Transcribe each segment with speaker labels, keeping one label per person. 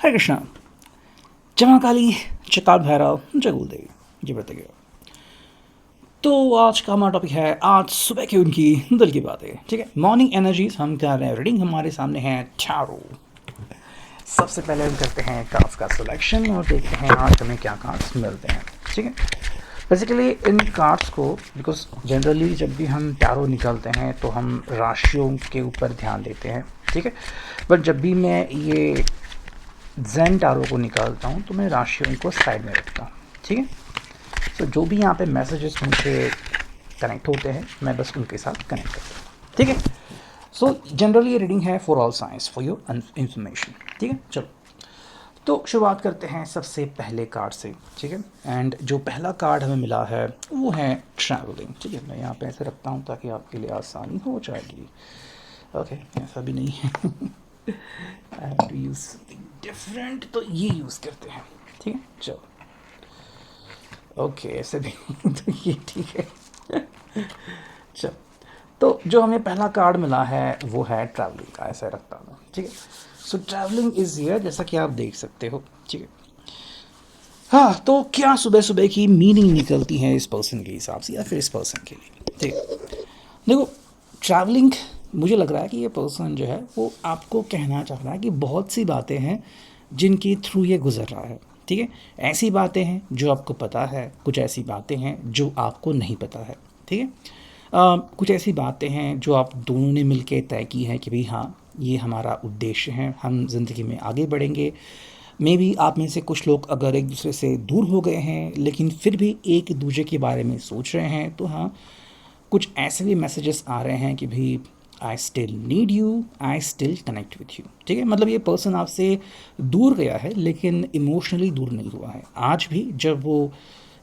Speaker 1: हरे कृष्णा। जमा काली चिकाल भैरव जगूल देवी जी बताइए। तो आज का हमारा टॉपिक है आज सुबह की उनकी दिल की बातें। ठीक है, मॉर्निंग एनर्जीज हम कर रहे हैं रीडिंग। हमारे सामने है टैरो। सबसे पहले हम करते हैं कार्ड्स का सिलेक्शन और देखते हैं आज हमें क्या कार्ड्स मिलते हैं। ठीक है, बेसिकली इन कार्ड्स को बिकॉज जनरली जब भी हम टैरो निकालते हैं तो हम राशियों के ऊपर ध्यान देते हैं। ठीक है, बट जब भी मैं ये ज़ेन टैरो को निकालता हूँ तो मैं राशियों को साइड में रखता हूँ। ठीक है, तो जो भी यहाँ पे मैसेजेस मुझे कनेक्ट होते हैं मैं बस उनके साथ कनेक्ट करता हूँ। ठीक है, सो जनरली ये रीडिंग है for all science for your information. ठीक है, चलो तो शुरुआत करते हैं सबसे पहले कार्ड से। ठीक है, एंड जो पहला कार्ड हमें मिला है वो है ट्रैवलिंग। ठीक है, मैं यहाँ पे ऐसे रखता हूँ ताकि आपके लिए आसानी हो जाएगी। ओके, ऐसा भी नहीं है I have to use something different, तो ये यूज़ करते हैं। ठीक है, चलो ओके ऐसे भी तो ये ठीक है चलो, तो जो हमें पहला कार्ड मिला है वो है ट्रैवलिंग का। ऐसे रखता हूँ। ठीक है, सो ट्रैवलिंग इज हियर जैसा कि आप देख सकते हो। ठीक है, हाँ तो क्या सुबह सुबह की मीनिंग निकलती है इस पर्सन के हिसाब से या फिर इस पर्सन के लिए। ठीक है, देखो ट्रैवलिंग मुझे लग रहा है कि ये पर्सन जो है वो आपको कहना चाह रहा है कि बहुत सी बातें हैं जिनके थ्रू ये गुजर रहा है। ठीक है, ऐसी बातें हैं जो आपको पता है, कुछ ऐसी बातें हैं जो आपको नहीं पता है। ठीक है, कुछ ऐसी बातें हैं जो आप दोनों ने मिलकर तय की है कि भाई हाँ ये हमारा उद्देश्य है, हम ज़िंदगी में आगे बढ़ेंगे। मे बी आप में से कुछ लोग अगर एक दूसरे से दूर हो गए हैं लेकिन फिर भी एक दूसरे के बारे में सोच रहे हैं, तो हाँ कुछ ऐसे भी मैसेजेस आ रहे हैं कि भाई I still need you, I still connect with you. ठीक है, मतलब ये पर्सन आपसे दूर गया है लेकिन इमोशनली दूर नहीं हुआ है। आज भी जब वो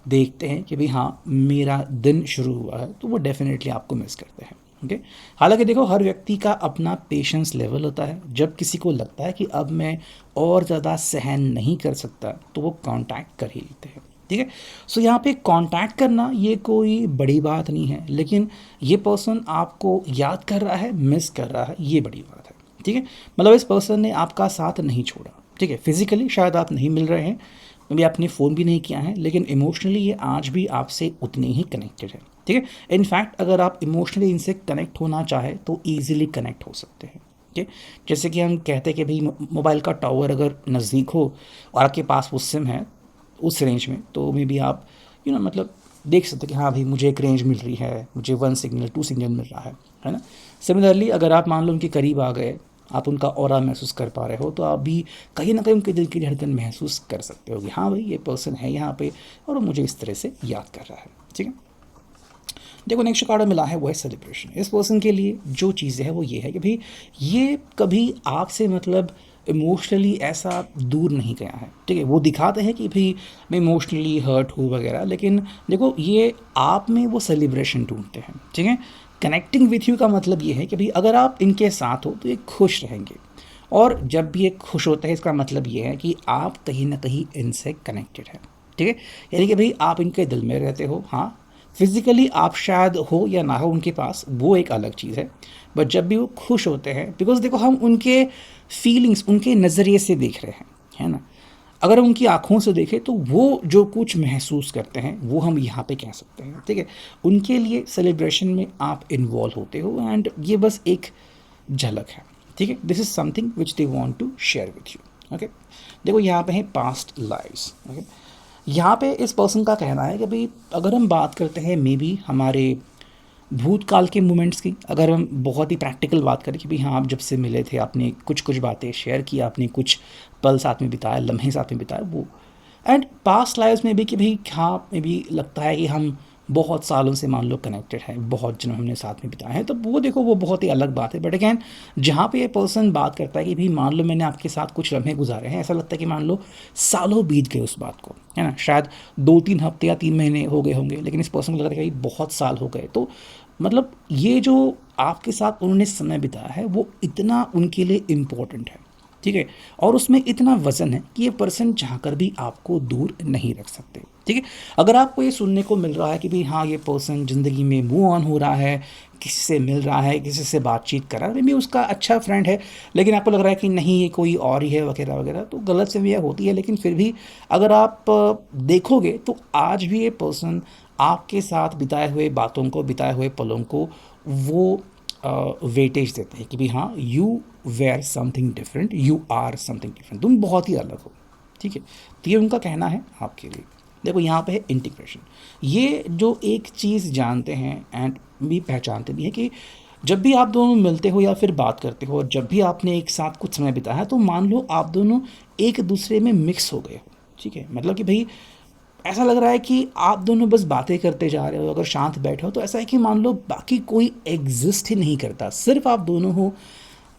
Speaker 1: देखते हैं कि भाई हाँ मेरा दिन शुरू हुआ है तो वो डेफिनेटली आपको मिस करते हैं। ओके, हालांकि देखो हर व्यक्ति का अपना पेशेंस लेवल होता है। जब किसी को लगता है कि अब मैं और ज़्यादा सहन नहीं कर सकता तो वो कांटेक्ट कर ही लेते हैं। ठीक है, सो यहाँ पे कांटेक्ट करना ये कोई बड़ी बात नहीं है, लेकिन ये पर्सन आपको याद कर रहा है, मिस कर रहा है, ये बड़ी बात है। ठीक है, मतलब इस पर्सन ने आपका साथ नहीं छोड़ा। ठीक है, फिजिकली शायद आप नहीं मिल रहे हैं, अभी आपने फ़ोन भी नहीं किया है, लेकिन इमोशनली ये आज भी आपसे उतने ही कनेक्टेड है। ठीक है, इनफैक्ट अगर आप इमोशनली इनसे कनेक्ट होना चाहें तो ईजिली कनेक्ट हो सकते हैं। ठीक है, जैसे कि हम कहते हैं कि भाई मोबाइल का टावर अगर नज़दीक हो और आपके पास वो सिम है उस रेंज में, तो मे बी आप मतलब देख सकते हैं कि हाँ भाई मुझे एक रेंज मिल रही है, मुझे 1 सिग्नल 2 सिग्नल मिल रहा है ना। सिमिलरली अगर आप मान लो उनके करीब आ गए, आप उनका ऑरा महसूस कर पा रहे हो, तो आप भी कहीं ना कहीं उनके दिल की धड़कन महसूस कर सकते हो कि हाँ भाई ये पर्सन है यहाँ पे और वो मुझे इस तरह से याद कर रहा है। ठीक है, देखो नेक्स्ट कार्ड मिला है वो है सेलिब्रेशन। इस पर्सन के लिए जो चीज़ें है वो ये है कि भाई ये कभी आपसे मतलब इमोशनली ऐसा दूर नहीं गया है। ठीक है, वो दिखाते हैं कि भाई मैं इमोशनली हर्ट हूँ वगैरह, लेकिन देखो ये आप में वो सेलिब्रेशन ढूंढते हैं। ठीक है, कनेक्टिंग विथ यू का मतलब ये है कि भाई अगर आप इनके साथ हो तो ये खुश रहेंगे, और जब भी ये खुश होता है इसका मतलब ये है कि आप कहीं ना कहीं इनसे कनेक्टेड है। ठीक है, यानी कि भाई आप इनके दिल में रहते हो। हाँ फिज़िकली आप शायद हो या ना हो उनके पास, वो एक अलग चीज़ है, बट जब भी वो खुश होते हैं, बिकॉज देखो हम उनके फीलिंग्स उनके नज़रिए से देख रहे हैं, है ना। अगर हम उनकी आँखों से देखें तो वो जो कुछ महसूस करते हैं वो हम यहाँ पे कह सकते हैं। ठीक है, उनके लिए सेलिब्रेशन में आप इन्वॉल्व होते हो एंड ये बस एक झलक है। ठीक है, this is something which they want to share with you. Okay, देखो यहाँ पे है पास्ट लाइव्स। ओके, यहाँ पे इस पर्सन का कहना है कि भाई अगर हम बात करते हैं मे बी हमारे भूतकाल के मोमेंट्स की, अगर हम बहुत ही प्रैक्टिकल बात करें कि भाई हाँ आप जब से मिले थे आपने कुछ कुछ बातें शेयर की, आपने कुछ पल साथ में बिताया, लम्हे साथ में बिताए, वो एंड पास्ट लाइव्स में भी कि भाई हाँ में भी लगता है कि हम बहुत सालों से मान लो कनेक्टेड हैं, बहुत जन्म हमने साथ में बिताए हैं, तो वो देखो वो बहुत ही अलग बात है। बट अगैन जहाँ पे ये पर्सन बात करता है कि भाई मान लो मैंने आपके साथ कुछ लम्हे गुजारे हैं, ऐसा लगता है कि मान लो सालों बीत गए उस बात को, है ना। शायद 2-3 हफ्ते या 3 महीने हो गए होंगे, लेकिन इस पर्सन को लग रहा है कि बहुत साल हो गए। तो मतलब ये जो आपके साथ उन्होंने समय बिताया है वो इतना उनके लिए इम्पोर्टेंट है। ठीक है, और उसमें इतना वजन है कि ये पर्सन चाहकर भी आपको दूर नहीं रख सकते। ठीक है, अगर आपको ये सुनने को मिल रहा है कि भाई हाँ ये पर्सन ज़िंदगी में मूव ऑन हो रहा है, किसी से मिल रहा है, किसी से बातचीत कर रहा है, मे बी उसका अच्छा फ्रेंड है, लेकिन आपको लग रहा है कि नहीं ये कोई और ही है वगैरह वगैरह, तो गलत से भी यह होती है। लेकिन फिर भी अगर आप देखोगे तो आज भी ये पर्सन आपके साथ बिताए हुए बातों को, बिताए हुए पलों को वो वेटेज देते हैं कि भाई हाँ you were something different, you are something different, तुम बहुत ही अलग हो। ठीक है, तो ये उनका कहना है आपके लिए। देखो यहाँ पे है इंटीग्रेशन, ये जो एक चीज़ जानते हैं एंड भी पहचानते भी हैं कि जब भी आप दोनों मिलते हो या फिर बात करते हो और जब भी आपने एक साथ कुछ समय बिताया तो मान लो आप दोनों एक दूसरे में मिक्स हो गए हो। ठीक है, मतलब कि भाई ऐसा लग रहा है कि आप दोनों बस बातें करते जा रहे हो, अगर शांत बैठे हो तो ऐसा है कि मान लो बाकी कोई एग्जिस्ट ही नहीं करता, सिर्फ आप दोनों हो।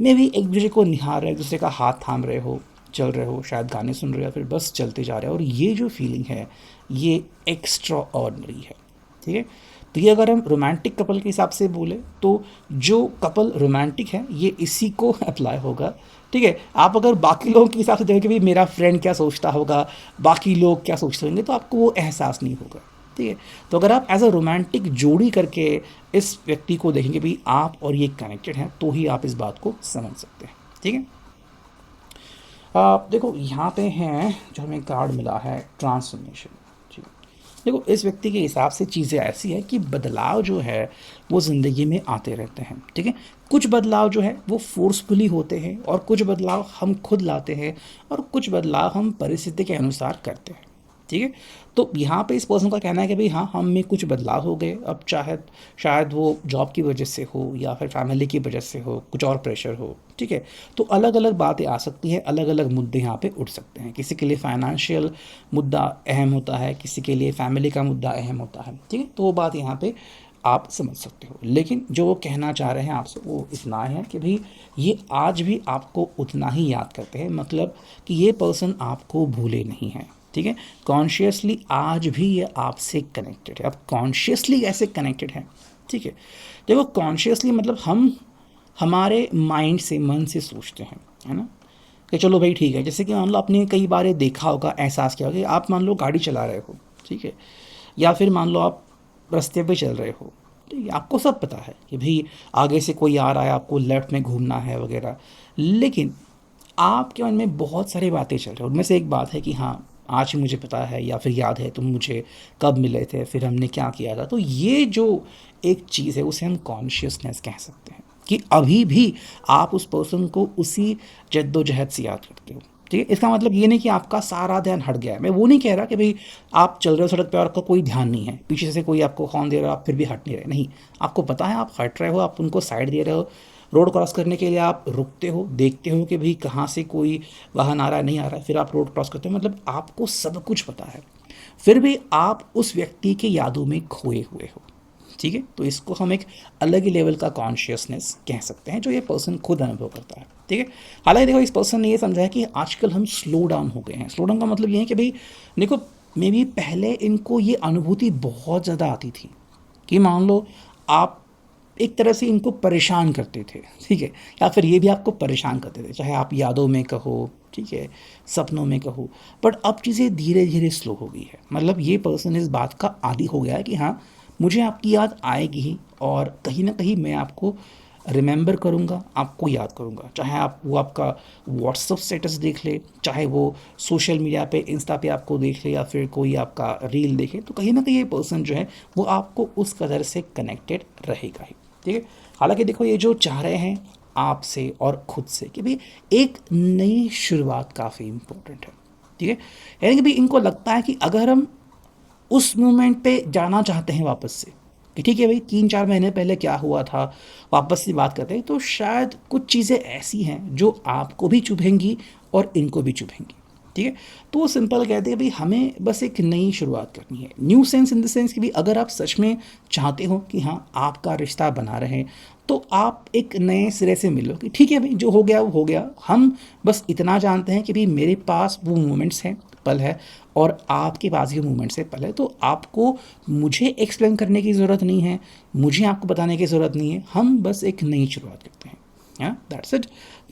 Speaker 1: मे भी एक दूसरे को निहार रहे, एक दूसरे का हाथ थाम रहे हो, चल रहे हो, शायद गाने सुन रहे हो या फिर बस चलते जा रहे हो, और ये जो फीलिंग है ये एक्स्ट्रा ऑर्डनरी है। ठीक है, तो ये अगर हम रोमांटिक कपल के हिसाब से बोले तो जो कपल रोमांटिक है ये इसी को अप्लाई होगा। ठीक है, आप अगर बाकी लोगों के हिसाब से देखें कि भाई मेरा फ्रेंड क्या सोचता होगा, बाकी लोग क्या सोचते होंगे, तो आपको वो एहसास नहीं होगा। ठीक है, तो अगर आप एज अ रोमांटिक जोड़ी करके इस व्यक्ति को देखेंगे भाई आप और ये कनेक्टेड हैं, तो ही आप इस बात को समझ सकते हैं। ठीक है, आप देखो यहाँ पे हैं जो हमें कार्ड मिला है ट्रांसफॉर्मेशन। ठीक है, देखो इस व्यक्ति के हिसाब से चीज़ें ऐसी है कि बदलाव जो है वो ज़िंदगी में आते रहते हैं। ठीक है, कुछ बदलाव जो है वो फोर्सफुली होते हैं और कुछ बदलाव हम खुद लाते हैं और कुछ बदलाव हम परिस्थिति के अनुसार करते हैं। ठीक है, तो यहाँ पे इस पर्सन का कहना है कि भाई हाँ हम में कुछ बदलाव हो गए, अब चाहे शायद वो जॉब की वजह से हो या फिर फैमिली की वजह से हो, कुछ और प्रेशर हो। ठीक है, तो अलग अलग बातें आ सकती हैं, अलग अलग मुद्दे यहाँ पे उठ सकते हैं। किसी के लिए फाइनेंशियल मुद्दा अहम होता है, किसी के लिए फैमिली का मुद्दा अहम होता है। ठीक है, तो वो बात यहाँ पे आप समझ सकते हो। लेकिन जो वो कहना चाह रहे हैं आपसे वो इतना है कि भाई ये आज भी आपको उतना ही याद करते हैं, मतलब कि ये पर्सन आपको भूले नहीं हैं। ठीक है, कॉन्शियसली आज भी ये आपसे कनेक्टेड है। अब कॉन्शियसली कैसे कनेक्टेड है? ठीक है, देखो कॉन्शियसली मतलब हम हमारे माइंड से, मन से सोचते हैं, है ना, कि चलो भाई ठीक है। जैसे कि मान लो आपने कई बार ये देखा होगा, एहसास किया होगा कि आप मान लो गाड़ी चला रहे हो, ठीक है, या फिर मान लो आप रास्ते पे चल रहे हो, ठीक है, आपको सब पता है कि भाई आगे से कोई आ रहा है, आपको लेफ्ट में घूमना है वगैरह, लेकिन आपके मन में बहुत सारी बातें चल रही हैं। उनमें से एक बात है कि हाँ आज मुझे पता है या फिर याद है तुम मुझे कब मिले थे, फिर हमने क्या किया था। तो ये जो एक चीज़ है उसे हम कॉन्शियसनेस कह सकते हैं कि अभी भी आप उस पर्सन को उसी जद्दोजहद से याद करते हो। ठीक है, इसका मतलब ये नहीं कि आपका सारा ध्यान हट गया है। मैं वो नहीं कह रहा कि भाई आप चल रहे हो सड़क पे और आपका कोई ध्यान नहीं है, पीछे से कोई आपको हॉर्न दे रहा है आप फिर भी हट नहीं रहे, नहीं, आपको पता है आप हट रहे हो, आप उनको साइड दे रहे हो। रोड क्रॉस करने के लिए आप रुकते हो, देखते हो कि भाई कहाँ से कोई वाहन आ रहा है, नहीं आ रहा है, फिर आप रोड क्रॉस करते हो। मतलब आपको सब कुछ पता है, फिर भी आप उस व्यक्ति के यादों में खोए हुए हो। ठीक है, तो इसको हम एक अलग ही लेवल का कॉन्शियसनेस कह सकते हैं जो ये पर्सन खुद अनुभव करता है। ठीक है, हालांकि देखो इस पर्सन ने ये समझा है कि आजकल हम स्लो डाउन हो गए हैं। स्लो डाउन का मतलब ये है कि भाई देखो मे बी पहले इनको ये अनुभूति बहुत ज़्यादा आती थी कि मान लो आप एक तरह से इनको परेशान करते थे। ठीक है, या फिर ये भी आपको परेशान करते थे, चाहे आप यादों में कहो, ठीक है, सपनों में कहो। बट अब चीज़ें धीरे धीरे स्लो हो गई है, मतलब ये पर्सन इस बात का आदी हो गया है कि हाँ मुझे आपकी याद आएगी ही, और कहीं ना कहीं मैं आपको रिमेंबर करूँगा, आपको याद करूँगा। चाहे आप वो आपका व्हाट्सअप स्टेटस देख ले, चाहे वो सोशल मीडिया पे इंस्टा पे आपको देख ले, या फिर कोई आपका रील देखे, तो कहीं ना कहीं ये पर्सन जो है वो आपको उस कदर से कनेक्टेड रहेगा ही। ठीक है, हालांकि देखो ये जो चाह रहे हैं आपसे और खुद से कि भाई एक नई शुरुआत काफ़ी इम्पोर्टेंट है। ठीक है, यानी कि भाई इनको लगता है कि अगर हम उस मोमेंट पे जाना चाहते हैं वापस से, कि ठीक है भाई 3-4 महीने पहले क्या हुआ था, वापस से बात करते हैं, तो शायद कुछ चीज़ें ऐसी हैं जो आपको भी चुभेंगी और इनको भी चुभेंगी। ठीक है, तो वो सिंपल कहते हैं भाई हमें बस एक नई शुरुआत करनी है। New sense in the sense कि भाई अगर आप सच में चाहते हो कि हाँ आपका रिश्ता बना रहे, तो आप एक नए सिरे से मिलो कि ठीक है भाई जो हो गया वो हो गया। हम बस इतना जानते हैं कि भाई मेरे पास वो मोमेंट्स हैं, पल है, और आपके पास ये मोमेंट्स है, पल है। तो आपको मुझे एक्सप्लेन करने की ज़रूरत नहीं है, मुझे आपको बताने की ज़रूरत नहीं है, हम बस एक नई शुरुआत करते हैं। हाँ दैट्स इट।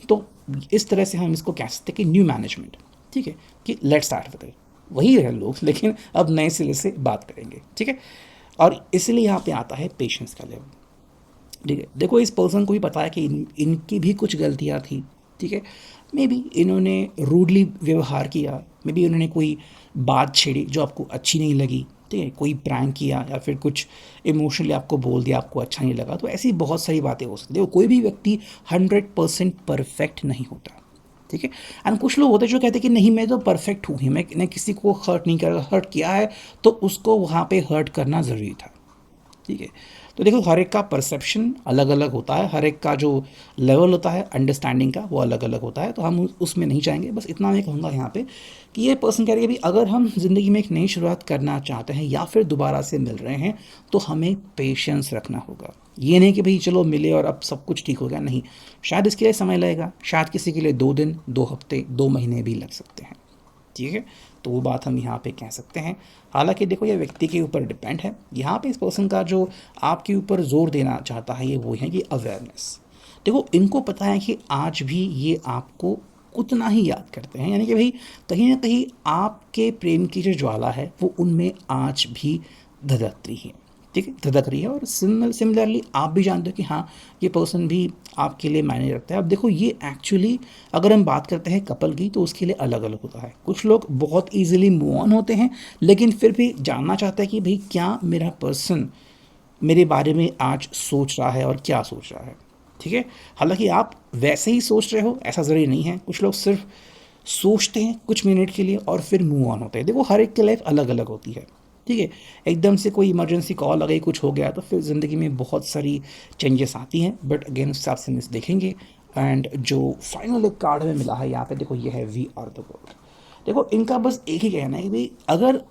Speaker 1: तो इस तरह से हम इसको कह सकते हैं कि न्यू मैनेजमेंट, ठीक है, कि लेट्स स्टार्ट विद, वही है लोग, लेकिन अब नए सिरे से बात करेंगे, ठीक है। और इसलिए यहाँ पे आता है पेशेंस का लेवल, ठीक है। देखो इस पर्सन को भी पता है कि इनकी भी कुछ गलतियाँ थी, ठीक है। मे बी इन्होंने रूडली व्यवहार किया, मे बी उन्होंने कोई बात छेड़ी जो आपको अच्छी नहीं लगी, ठीक है, कोई प्रैंक किया या फिर कुछ इमोशनली आपको बोल दिया, आपको अच्छा नहीं लगा। तो ऐसी बहुत सारी बातें हो सकती है। कोई भी व्यक्ति 100% परफेक्ट नहीं होता, ठीक है। एंड कुछ लोग होते हैं जो कहते हैं कि नहीं मैं तो परफेक्ट हूँ ही, मैंने किसी को हर्ट नहीं करा, हर्ट किया है तो उसको वहाँ पे हर्ट करना ज़रूरी था, ठीक है। तो देखो हर एक का परसेप्शन अलग अलग होता है, हर एक का जो लेवल होता है अंडरस्टैंडिंग का वो अलग अलग होता है। तो हम उसमें नहीं जाएंगे, बस इतना मैं कहूँगा यहाँ पे कि ये पर्सन कह रही है भाई अगर हम ज़िंदगी में एक नई शुरुआत करना चाहते हैं या फिर दोबारा से मिल रहे हैं तो हमें पेशेंस रखना होगा। ये नहीं कि भाई चलो मिले और अब सब कुछ ठीक हो गया, नहीं, शायद इसके लिए समय लगेगा, शायद किसी के लिए 2 दिन, 2 हफ्ते, 2 महीने भी लग सकते हैं, ठीक है। तो वो बात हम यहाँ पे कह सकते हैं। हालांकि देखो ये व्यक्ति के ऊपर डिपेंड है। यहाँ पे इस पर्सन का जो आपके ऊपर जोर देना चाहता है ये वो है कि अवेयरनेस। देखो इनको पता है कि आज भी ये आपको उतना ही याद करते हैं, यानी कि भाई कहीं ना कहीं आपके प्रेम की जो ज्वाला है वो उनमें आज भी धधकती है, ठीक है, धधक रही है। और सिमिलरली आप भी जानते हो कि हाँ ये पर्सन भी आपके लिए मायने रखता है। अब देखो ये एक्चुअली अगर हम बात करते हैं कपल की तो उसके लिए अलग अलग होता है। कुछ लोग बहुत इजीली मूव ऑन होते हैं लेकिन फिर भी जानना चाहते हैं कि भाई क्या मेरा पर्सन मेरे बारे में आज सोच रहा है और क्या सोच रहा है, ठीक है। हालांकि आप वैसे ही सोच रहे हो ऐसा ज़रूरी नहीं है, कुछ लोग सिर्फ सोचते हैं कुछ मिनट के लिए और फिर मूव ऑन होते हैं। देखो हर एक की लाइफ अलग अलग होती है, ठीक है। एकदम से कोई इमरजेंसी कॉल आ गई, कुछ हो गया तो फिर ज़िंदगी में बहुत सारी चेंजेस आती हैं, बट अगेन उस हिसाब से हम इसे देखेंगे। एंड जो फाइनल एक कार्ड हमें मिला है यहाँ पे देखो ये है वी आर द वर्ल्ड। देखो इनका बस एक ही कहना है कि भाई अगर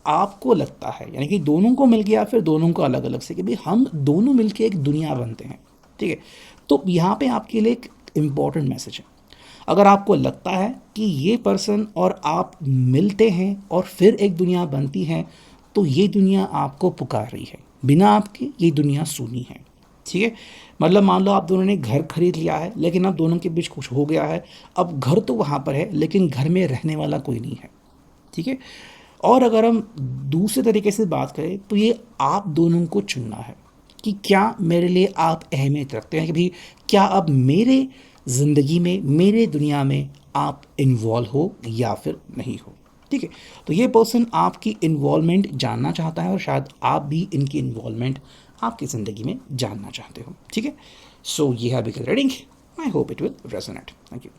Speaker 1: आपको लगता है यानी कि दोनों को मिल गया फिर दोनों को अलग अलग से कि भाई हम दोनों मिलके एक दुनिया बनते हैं, ठीक है। तो यहाँ पे आपके लिए एक इम्पॉर्टेंट मैसेज है। अगर आपको लगता है कि ये पर्सन और आप मिलते हैं और फिर एक दुनिया बनती है तो ये दुनिया आपको पुकार रही है, बिना आपके ये दुनिया सूनी है, ठीक है। मतलब मान लो आप दोनों ने घर खरीद लिया है लेकिन अब दोनों के बीच कुछ हो गया है, अब घर तो वहाँ पर है लेकिन घर में रहने वाला कोई नहीं है, ठीक है। और अगर हम दूसरे तरीके से बात करें तो ये आप दोनों को चुनना है कि क्या मेरे लिए आप अहमियत रखते हैं, कि भाई क्या अब मेरे ज़िंदगी में मेरे दुनिया में आप इन्वॉल्व हो या फिर नहीं हो, ठीक है। तो ये पर्सन आपकी इन्वॉल्वमेंट जानना चाहता है और शायद आप भी इनकी इन्वॉल्वमेंट आपकी ज़िंदगी में जानना चाहते हो, ठीक है। सो ये है big reading, I hope it will resonate. Thank you.